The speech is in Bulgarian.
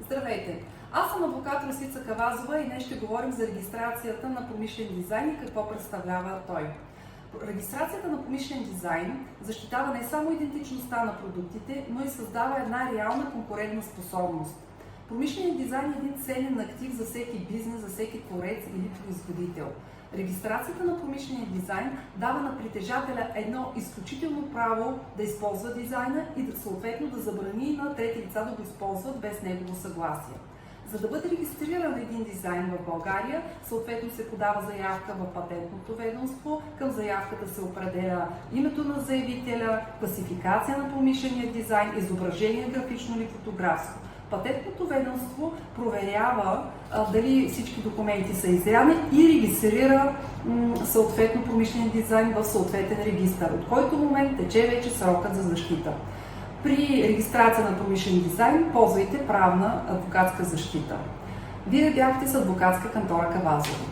Здравейте! Аз съм адвокат Росица Кавазова и днес ще говорим за регистрацията на промишлен дизайн и какво представлява той. Регистрацията на промишлен дизайн защитава не само идентичността на продуктите, но и създава една реална конкурентна способност. Промишленият дизайн е един ценен актив за всеки бизнес, за всеки творец или производител. Регистрацията на промишления дизайн дава на притежателя едно изключително право да използва дизайна и съответно да забрани на трети лица да го използват без негово съгласие. За да бъде регистриран един дизайн в България, съответно се подава заявка в Патентното ведомство. Към заявката се определя името на заявителя, класификация на промишления дизайн, изображение графично или фотографско. Патентното ведомство проверява дали всички документи са изрядни и регистрира съответно промишлен дизайн в съответен регистър, от който момент тече вече срокът за защита. При регистрация на промишлен дизайн ползвайте правна адвокатска защита. Вие бяхте с адвокатска кантора Кавазова.